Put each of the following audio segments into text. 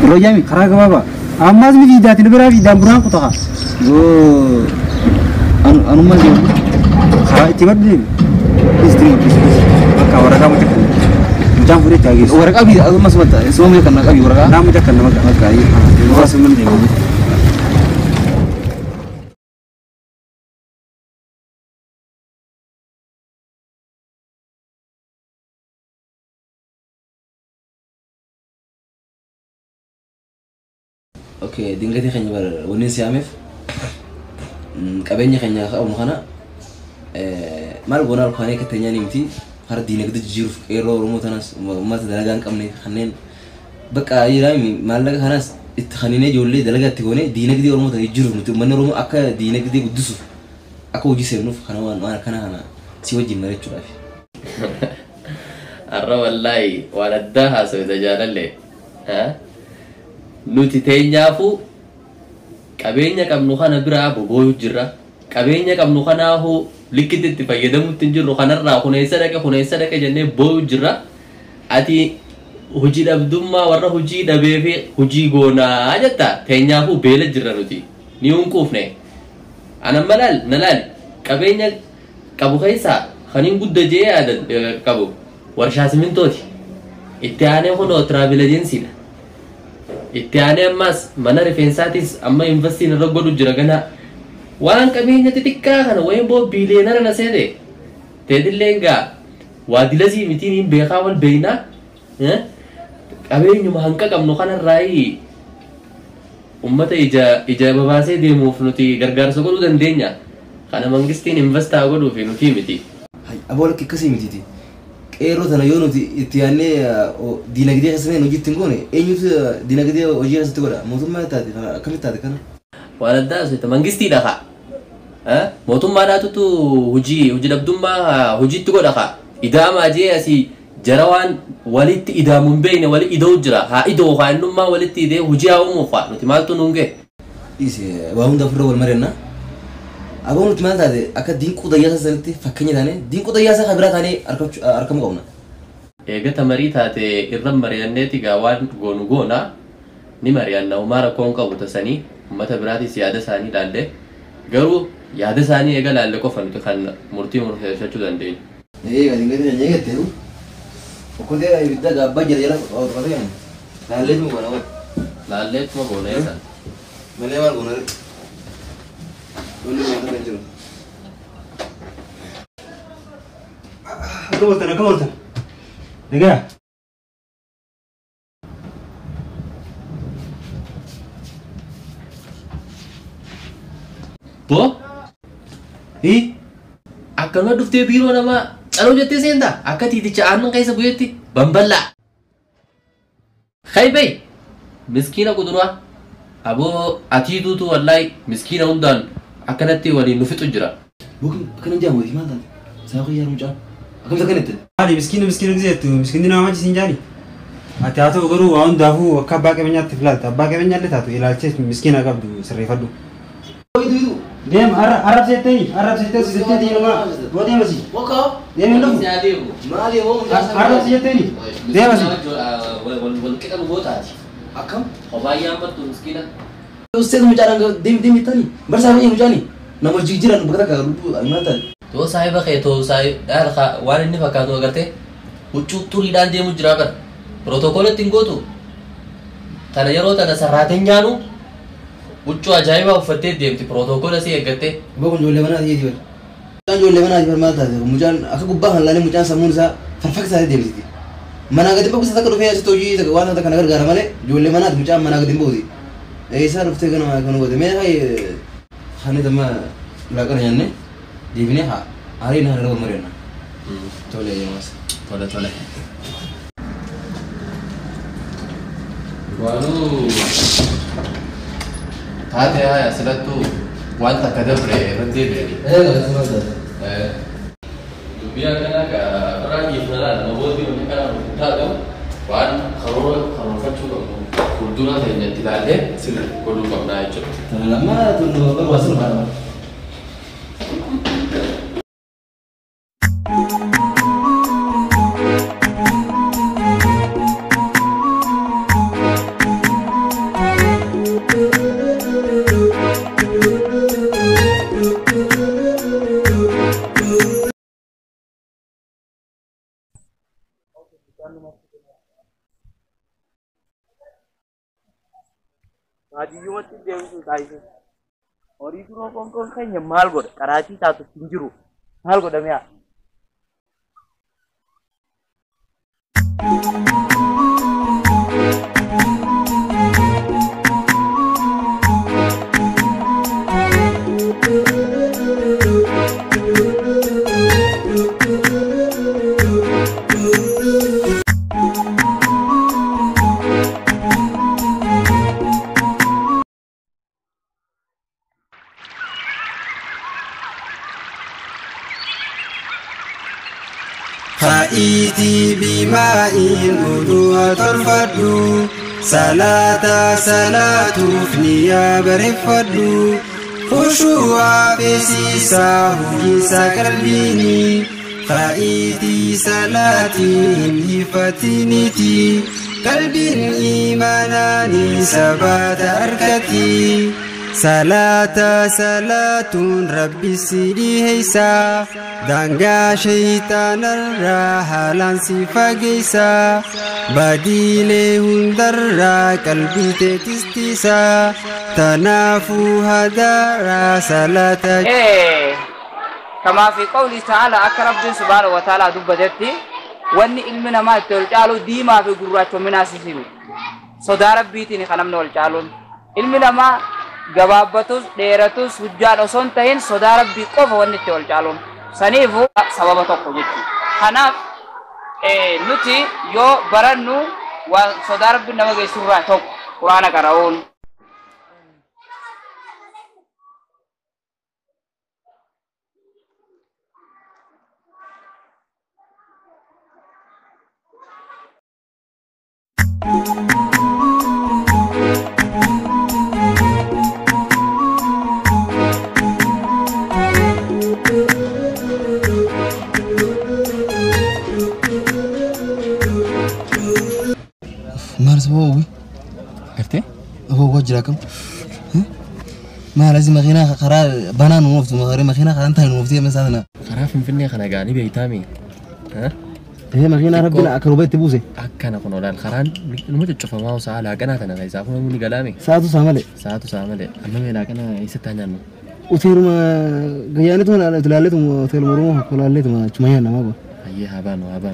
Rojami kharaga baba amma zmi vidati nabra vidan buran qutaha go anu ma je khara tibadde istri ka waraga mutakal jam fure tagi waraga bi mas mata so me kan ka bi waraga na mutakal na maka yi wasu mun je اوكي دينغتي خني بر ونين سيامف قبيني خني او مخنا مال غونال خاني كتنيا نيمتي هر دينك دجيرف ايرو روموتناس ما تدلغان قمني خنين بقى يراي مالك خناس اتخنينه جولي دلغات تكوني دينك دي روموت يجيرف من رومو اكا دينك دي قدسو اكو جي سينوف خنوان ما كان انا سيوجي مريتو رافي الرا والله ولدها سو دجال لي ها nuti teenyaafu qabeenya qabnu kana bira boboyu jirra qabeenya qabnu kana ho likkititti fayyadamutti jirru kanarraa huneessa dhaqe jennee boyu jirra ati hojii dhabdummaa warra hojii dhabee fi hojii goonaa jetta teenyaafu beela jirra nuti ni unquufne ana nalal qabeenya qabu keessa kaniin gudda jee aadan qabu warshaa simintooti itti aanee hono travel agency dha itti mas mana rifeensatis amma investiin irra godhu jira gana waan qabeenya xixiqqaa kana wayin boo biileenara na seede teedillenga waadilasi mitiin beekaa wal beeyna qabeenyuma hanqa qabnu kana raayi ummata ija babaasee deemuuf nuti gargaarsa godhuu dandeenya kana mangistiin investaa godhuu fi nuti miti abola kikkasi mititi Ero tana yo nuti itiane dinagde khasne no jitin gone enyus dinagde ojiya sitgoda motumma taati kamita kana wala daso tamangisti dakha motumma datutu huji dabdumma huji tgoda kha idama je asi jarawan walitti idamun beene wali ido jira ha ido kha numma walitti de hujiya umu fa nuti maltu nunge ise waunda furo wal marena أقول لك ماذا هذا أكاد دين قضية سنتي فكني ثاني دين قضية خبرات ثاني أركم قونا. إيه قت مريت هذا إرم مريان نتي قوان قونا نمريان نومارا كون قبض تساني متى برادي سيادة ثاني لالله قالوا يادة ثاني إيه قال لالله كفن تخن مرتي شو دندين. إيه قاعدين قاعدين نيجي تهرو وكل ده يبدأ بجر يلا أو كذا لالله مو قونا لالله مو قونا يا سان. مليه مال قونا كملتنا دقيقة بو إيه أكمل دفتر بيرو nama kalau jatuh senda akan tidak cakap kayak sebuyati bambala khaybe miskina kudura abo atidu tu wallahi miskina undan akanati wali nufitu jira bukan akan jamu di mana saya kaya rujuk akan sekarang itu Ali miskin gitu miskin dina macam sinjani ati atau guru wan dahu kabak kemenyat tiflat kabak kemenyat itu tu ilalces miskin agak tu serifadu itu dem Arab seteni di nama buat dia masih Waka dem itu mali mau Arab seteni dia masih wal kita buat aja akam khabaya betul miskina Ustaz mujarang dim itani bersama yang mujani nama jijiran berkata rubu almatan to sai ba khay to sai dar kha wani ni fakka to agarte uccu turi dan de mujra kar protocol tingotu kana yaro ta saraten janu uccu ajaiba ufatte demti protocol si agate bokon jolle mana di diwan kan jolle mana di mata mujan aka gubba halane mujan samun sa farfakta demti mana gadin bagus ta kadu fe to ji ta wana ta kana gargara male jolle mana mujan mana gadin bodi ऐसा रुपये का ना वो मैं भाई खाने तो मैं लाकर जाने दीपने हाँ आरी ना हर वो मरे ना Tole mas. Tole. Walu taate haya silatu wanta kadabre rande be. Dubiya kana ka ragi nala mabodi kana taado wan kharor fachu ko kurduna te ntilale sil kodu kabna icho. Lama tunu berwasil mana? Haji mati deemu taayise horii duroo konkoon keenya maal godha qaraatii taatu hin jiru maal godhame haa Haiti bima'in udu'a tolfadhu salata salatuuf niyaa bareeffadhu khushu'a feesisaa hojisa qalbiini Haiti salatiin hifatiniti qalbiin imaanaanii sabata arkati Salata salatun Rabbi sidi heisa danga shaytanarra halan si fagisa badile hundarra qalbi tetistisa tanafu hadara salata كما في قوله تعالى أكرم سبحانه وتعالى دبدتي واني علمنا ما تلجالو ديما في قرات ومنا سيسينو صدار بيتني خلمنا والجالون علمنا ما gabaabbatus dheeratus hujjaan osoo hin tahin sodaa rabbii qofa wanni itti wal caaluun saniifu sababa tokko jechuudha. Kanaaf nuti yoo barannu waan sodaa rabbii nama geessurraa tokko quraana qara'uun. هو عرفتي؟ هو وجه لكم ما لازم مخينا خرا بنان ومفت مخينا خرا انت ومفتي مثلا خرا فيني خنا غاني بيتامي ها هي مخينا ربنا اكروبيت تبوسي اكنا كنا الخران نمت تشوف ما هو ساعه لاقنا انا غيسا كنا من كلامي ساعته سامله اما ما لاقنا يستانيانو وثير ما غيانته انا تلالته وثير مروه كلالته ما چميانا ما اي هبان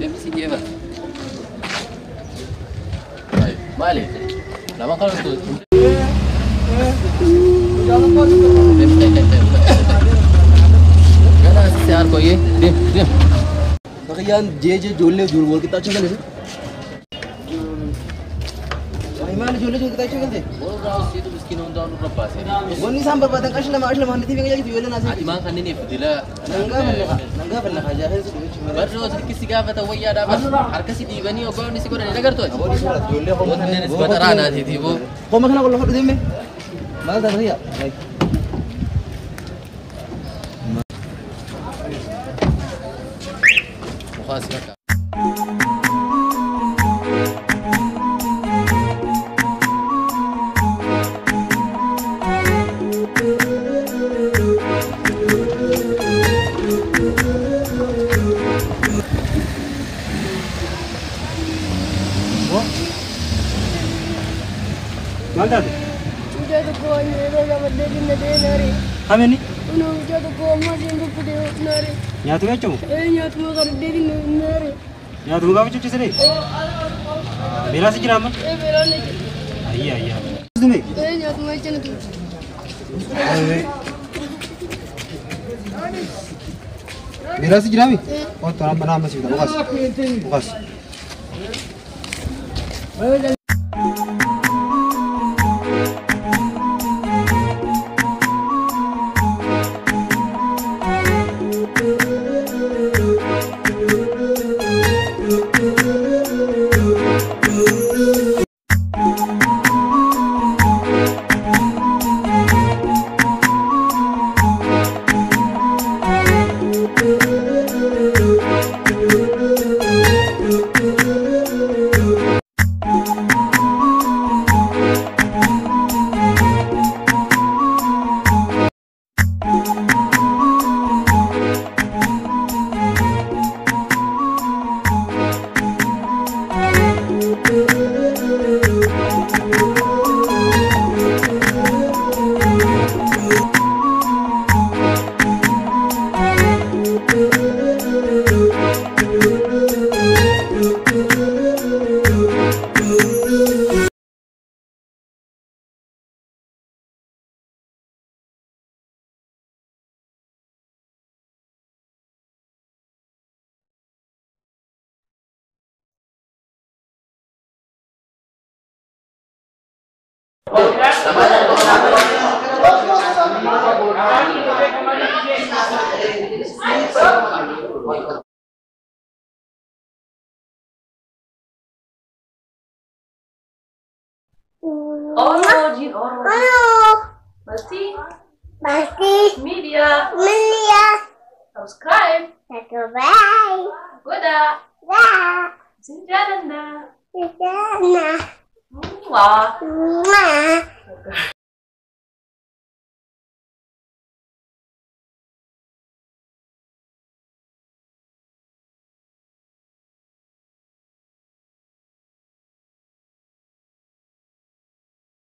Dem si dia bah. Baik, balik. Lama kalau tu. Jangan kau tu. Gana siar kau ye. Dem. Bagian je jole bol kita cakap ni. Mana jole kita cakap ni? Bol rau si tu miskin orang orang berapa sih? Boni sambar batang kasih nama nanti tinggal jadi jole nasi. Adi mana kan ini fitila. Nangga pernah kerja hari itu. Baru sedikit siapa tahu ya ada apa? Harga si di bani ogo ni si korang ni tu. Boni surat jole kau mana ni sebentar ana sih bu. Kau makan aku lohat deh me. Malah dah ya. Baik. Mukhas mereka. Mana tu? Udah tu kau ni dah berdeh di nari. Kami ni? Udah tu kau masih buku dia nari. Nyatu macam? Nyatu mau kerja di nari. Ya tunggu kamu cuci sini. Bela sih jiraman. Bela nih. Iya. Tunggu. Nyat mau aja nih. Bela sih jirami. Oh, tuh nama sih udah. Bukas. Oro, Jin Oro. Pasti media. Subscribe. Goda. Sinjana. Wah.